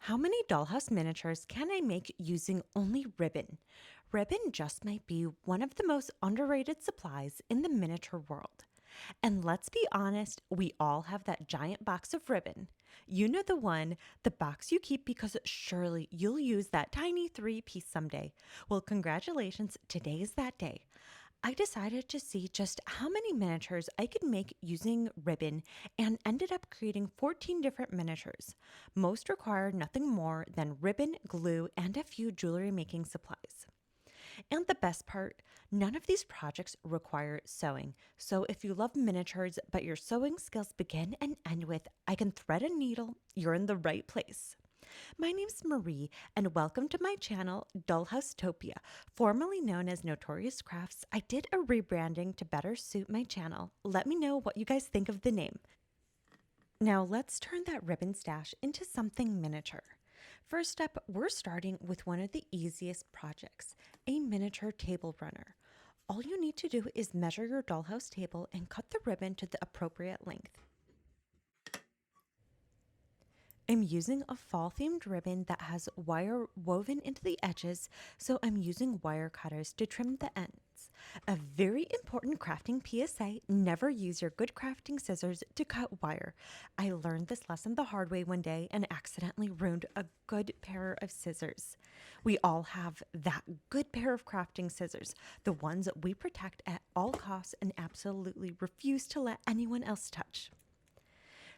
How many dollhouse miniatures can I make using only ribbon? Ribbon just might be one of the most underrated supplies in the miniature world. And let's be honest, we all have that giant box of ribbon. You know the one, the box you keep because surely you'll use that tiny 3-piece someday. Well, congratulations, today is that day. I decided to see just how many miniatures I could make using ribbon and ended up creating 14 different miniatures. Most require nothing more than ribbon, glue, and a few jewelry making supplies. And the best part, none of these projects require sewing. So if you love miniatures but your sewing skills begin and end with I can thread a needle, you're in the right place. My name's Marie, and welcome to my channel, Dollhousetopia. Formerly known as Notorious Crafts, I did a rebranding to better suit my channel. Let me know what you guys think of the name. Now let's turn that ribbon stash into something miniature. First up, we're starting with one of the easiest projects, a miniature table runner. All you need to do is measure your dollhouse table and cut the ribbon to the appropriate length. I'm using a fall themed ribbon that has wire woven into the edges, so I'm using wire cutters to trim the ends. A very important crafting PSA, never use your good crafting scissors to cut wire. I learned this lesson the hard way one day and accidentally ruined a good pair of scissors. We all have that good pair of crafting scissors, the ones we protect at all costs and absolutely refuse to let anyone else touch.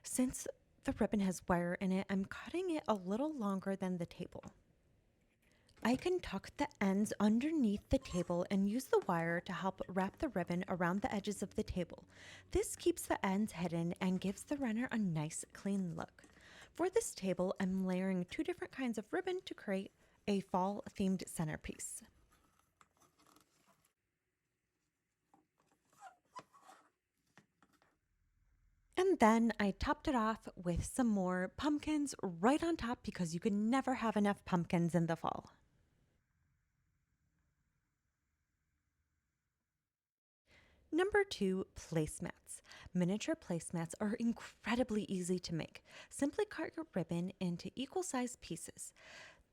Since the ribbon has wire in it, I'm cutting it a little longer than the table. I can tuck the ends underneath the table and use the wire to help wrap the ribbon around the edges of the table. This keeps the ends hidden and gives the runner a nice clean look. For this table, I'm layering 2 different kinds of ribbon to create a fall themed centerpiece. And then I topped it off with some more pumpkins right on top because you can never have enough pumpkins in the fall. Number 2, placemats. Miniature placemats are incredibly easy to make. Simply cut your ribbon into equal sized pieces.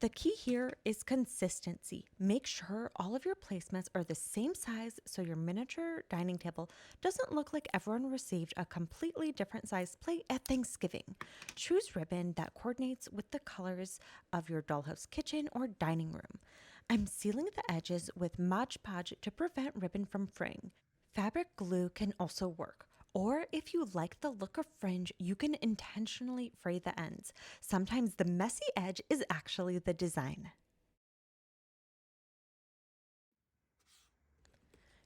The key here is consistency. Make sure all of your placemats are the same size so your miniature dining table doesn't look like everyone received a completely different sized plate at Thanksgiving. Choose ribbon that coordinates with the colors of your dollhouse kitchen or dining room. I'm sealing the edges with Mod Podge to prevent ribbon from fraying. Fabric glue can also work. Or if you like the look of fringe, you can intentionally fray the ends. Sometimes the messy edge is actually the design.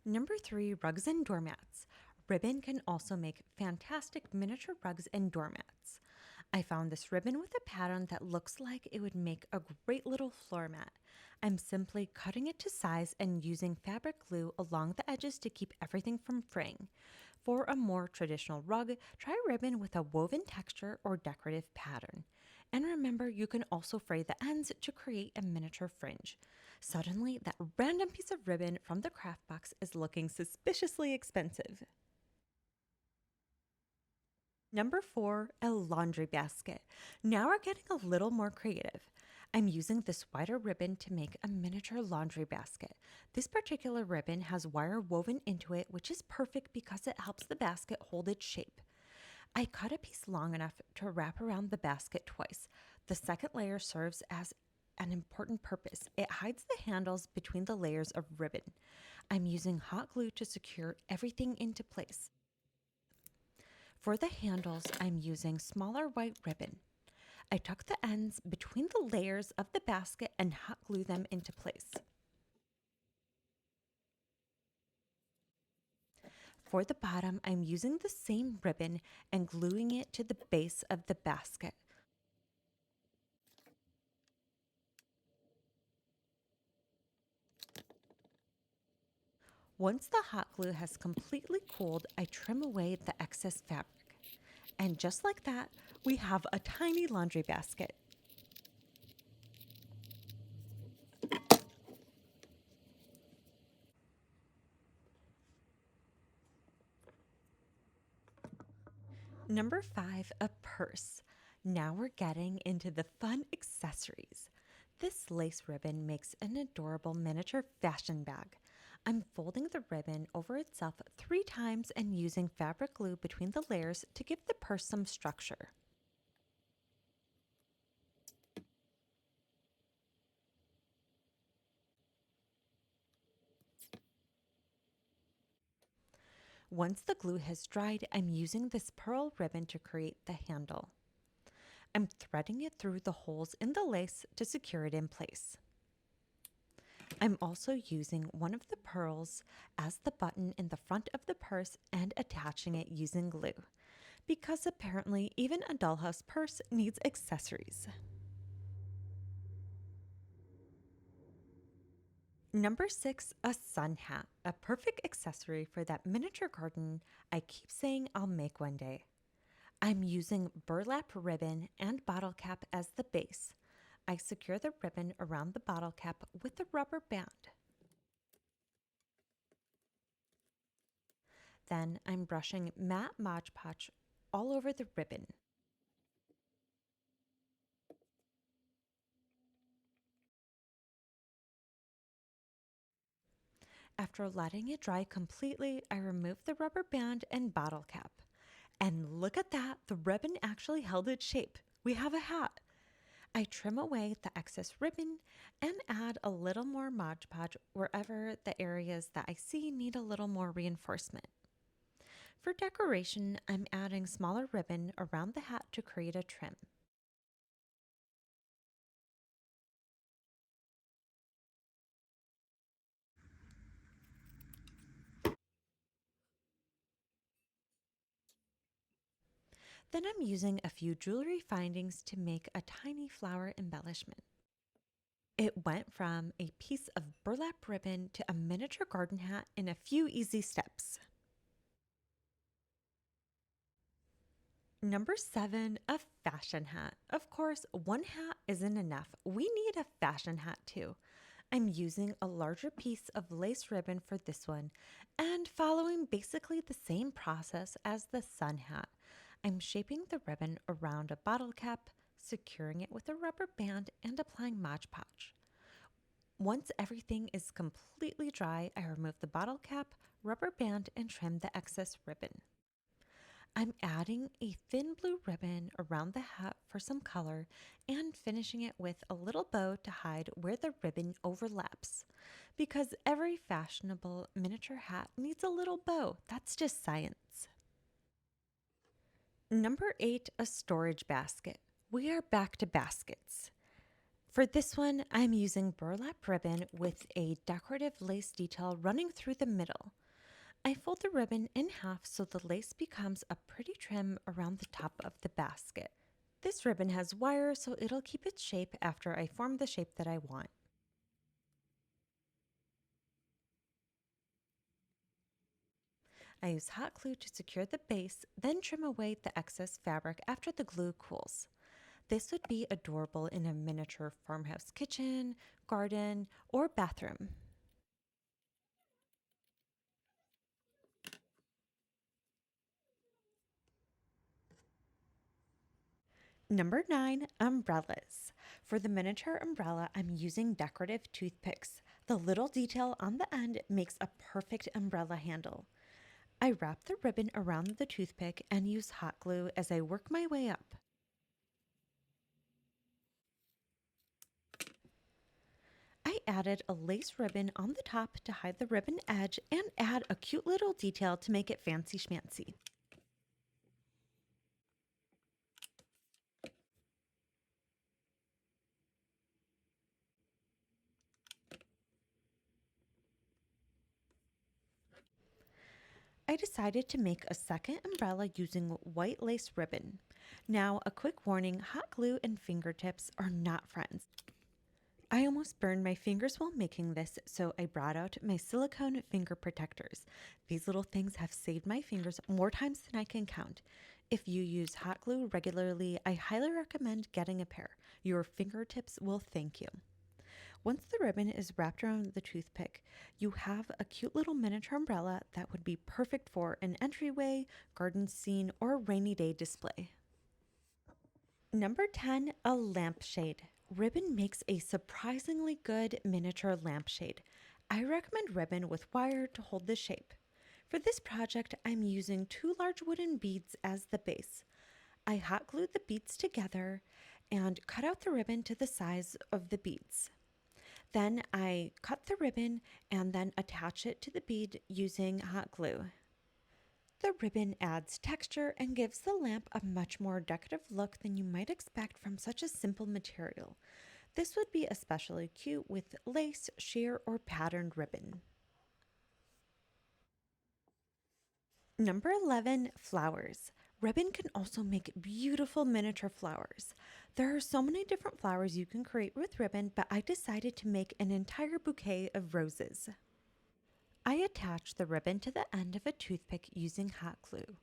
Number 3, rugs and doormats. Ribbon can also make fantastic miniature rugs and doormats. I found this ribbon with a pattern that looks like it would make a great little floor mat. I'm simply cutting it to size and using fabric glue along the edges to keep everything from fraying. For a more traditional rug, try ribbon with a woven texture or decorative pattern. And remember, you can also fray the ends to create a miniature fringe. Suddenly, that random piece of ribbon from the craft box is looking suspiciously expensive. Number 4, a laundry basket. Now we're getting a little more creative. I'm using this wider ribbon to make a miniature laundry basket. This particular ribbon has wire woven into it, which is perfect because it helps the basket hold its shape. I cut a piece long enough to wrap around the basket twice. The second layer serves as an important purpose. It hides the handles between the layers of ribbon. I'm using hot glue to secure everything into place. For the handles, I'm using smaller white ribbon. I tuck the ends between the layers of the basket and hot glue them into place. For the bottom, I'm using the same ribbon and gluing it to the base of the basket. Once the hot glue has completely cooled, I trim away the excess fabric. And just like that, we have a tiny laundry basket. Number 5, a purse. Now we're getting into the fun accessories. This lace ribbon makes an adorable miniature fashion bag. I'm folding the ribbon over itself 3 times and using fabric glue between the layers to give the purse some structure. Once the glue has dried, I'm using this pearl ribbon to create the handle. I'm threading it through the holes in the lace to secure it in place. I'm also using one of the pearls as the button in the front of the purse and attaching it using glue, because apparently even a dollhouse purse needs accessories. Number 6, a sun hat, a perfect accessory for that miniature garden I keep saying I'll make one day. I'm using burlap ribbon and bottle cap as the base. I secure the ribbon around the bottle cap with a rubber band. Then I'm brushing matte Mod Podge all over the ribbon. After letting it dry completely, I remove the rubber band and bottle cap. And look at that, the ribbon actually held its shape. We have a hat. I trim away the excess ribbon and add a little more Mod Podge wherever the areas that I see need a little more reinforcement. For decoration, I'm adding smaller ribbon around the hat to create a trim. Then I'm using a few jewelry findings to make a tiny flower embellishment. It went from a piece of burlap ribbon to a miniature garden hat in a few easy steps. Number 7, a fashion hat. Of course, one hat isn't enough. We need a fashion hat too. I'm using a larger piece of lace ribbon for this one and following basically the same process as the sun hat. I'm shaping the ribbon around a bottle cap, securing it with a rubber band, and applying Mod Podge. Once everything is completely dry, I remove the bottle cap, rubber band, and trim the excess ribbon. I'm adding a thin blue ribbon around the hat for some color and finishing it with a little bow to hide where the ribbon overlaps. Because every fashionable miniature hat needs a little bow. That's just science. Number 8, a storage basket. We are back to baskets. For this one, I'm using burlap ribbon with a decorative lace detail running through the middle. I fold the ribbon in half so the lace becomes a pretty trim around the top of the basket. This ribbon has wire so it'll keep its shape after I form the shape that I want. I use hot glue to secure the base, then trim away the excess fabric after the glue cools. This would be adorable in a miniature farmhouse kitchen, garden, or bathroom. Number 9, umbrellas. For the miniature umbrella, I'm using decorative toothpicks. The little detail on the end makes a perfect umbrella handle. I wrap the ribbon around the toothpick and use hot glue as I work my way up. I added a lace ribbon on the top to hide the ribbon edge and add a cute little detail to make it fancy schmancy. I decided to make a second umbrella using white lace ribbon. Now, a quick warning, hot glue and fingertips are not friends. I almost burned my fingers while making this, so I brought out my silicone finger protectors. These little things have saved my fingers more times than I can count. If you use hot glue regularly, I highly recommend getting a pair. Your fingertips will thank you. Once the ribbon is wrapped around the toothpick, you have a cute little miniature umbrella that would be perfect for an entryway, garden scene, or rainy day display. Number 10, a lampshade. Ribbon makes a surprisingly good miniature lampshade. I recommend ribbon with wire to hold the shape. For this project, I'm using two large wooden beads as the base. I hot glued the beads together and cut out the ribbon to the size of the beads. Then I cut the ribbon and then attach it to the bead using hot glue. The ribbon adds texture and gives the lamp a much more decorative look than you might expect from such a simple material. This would be especially cute with lace, sheer, or patterned ribbon. Number 11, flowers. Ribbon can also make beautiful miniature flowers. There are so many different flowers you can create with ribbon, but I decided to make an entire bouquet of roses. I attached the ribbon to the end of a toothpick using hot glue.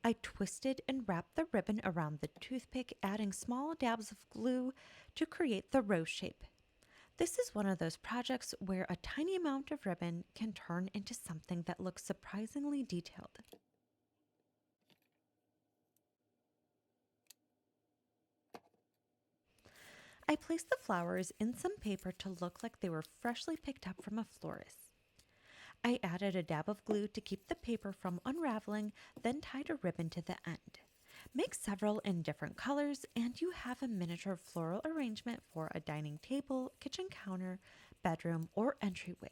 I twisted and wrapped the ribbon around the toothpick, adding small dabs of glue to create the rose shape. This is one of those projects where a tiny amount of ribbon can turn into something that looks surprisingly detailed. I placed the flowers in some paper to look like they were freshly picked up from a florist. I added a dab of glue to keep the paper from unraveling, then tied a ribbon to the end. Make several in different colors, and you have a miniature floral arrangement for a dining table, kitchen counter, bedroom, or entryway.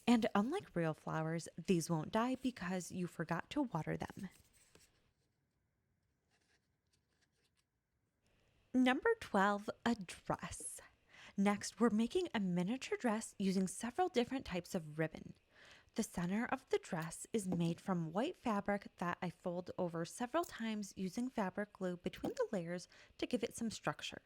And unlike real flowers, these won't die because you forgot to water them. Number 12, a dress. Next, we're making a miniature dress using several different types of ribbon. The center of the dress is made from white fabric that I fold over several times using fabric glue between the layers to give it some structure.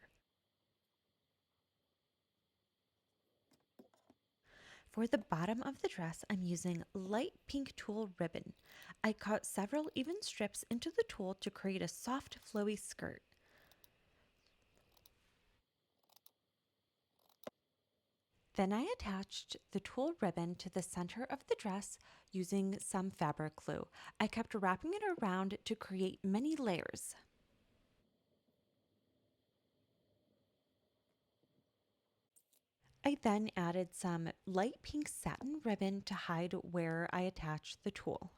For the bottom of the dress, I'm using light pink tulle ribbon. I cut several even strips into the tulle to create a soft, flowy skirt. Then I attached the tulle ribbon to the center of the dress using some fabric glue. I kept wrapping it around to create many layers. I then added some light pink satin ribbon to hide where I attached the tulle.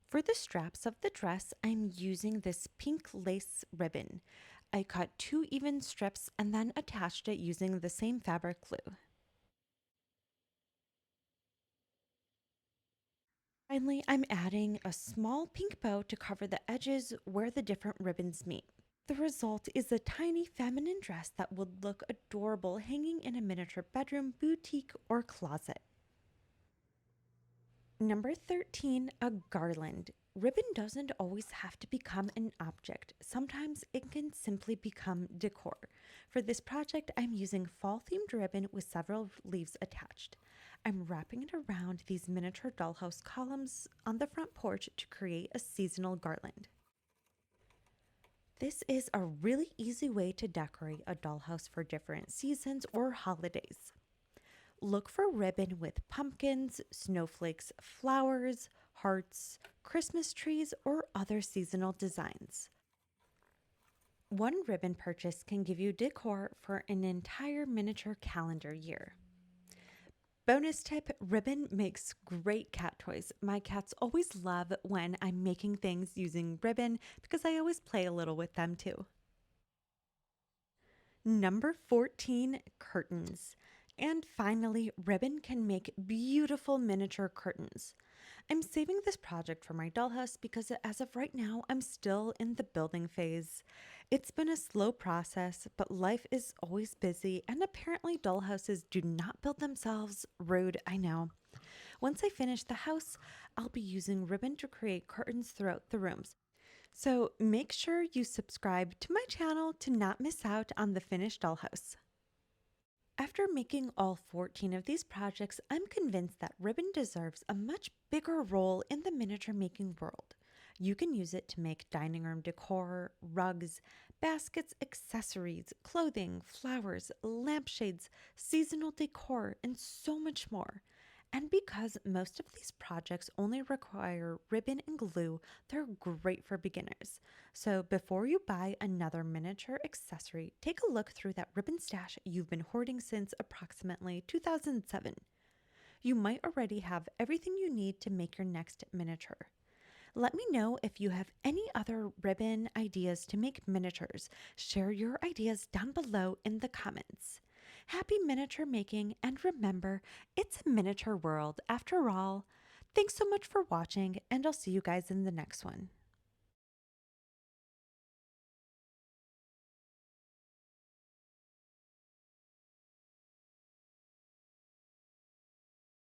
For the straps of the dress, I'm using this pink lace ribbon. I cut two even strips and then attached it using the same fabric glue. Finally, I'm adding a small pink bow to cover the edges where the different ribbons meet. The result is a tiny feminine dress that would look adorable hanging in a miniature bedroom, boutique, or closet. Number 13, a garland. Ribbon doesn't always have to become an object. Sometimes it can simply become decor. For this project, I'm using fall themed ribbon with several leaves attached. I'm wrapping it around these miniature dollhouse columns on the front porch to create a seasonal garland. This is a really easy way to decorate a dollhouse for different seasons or holidays. Look for ribbon with pumpkins, snowflakes, flowers, hearts, Christmas trees, or other seasonal designs. One ribbon purchase can give you decor for an entire miniature calendar year. Bonus tip, ribbon makes great cat toys. My cats always love when I'm making things using ribbon because I always play a little with them too. Number 14, curtains. And finally, ribbon can make beautiful miniature curtains. I'm saving this project for my dollhouse because as of right now, I'm still in the building phase. It's been a slow process, but life is always busy, and apparently dollhouses do not build themselves. Rude, I know. Once I finish the house, I'll be using ribbon to create curtains throughout the rooms. So make sure you subscribe to my channel to not miss out on the finished dollhouse. After making all 14 of these projects, I'm convinced that ribbon deserves a much bigger role in the miniature making world. You can use it to make dining room decor, rugs, baskets, accessories, clothing, flowers, lampshades, seasonal decor, and so much more. And because most of these projects only require ribbon and glue, they're great for beginners. So before you buy another miniature accessory, take a look through that ribbon stash you've been hoarding since approximately 2007. You might already have everything you need to make your next miniature. Let me know if you have any other ribbon ideas to make miniatures. Share your ideas down below in the comments. Happy miniature making, and remember, it's a miniature world after all. Thanks so much for watching, and I'll see you guys in the next one.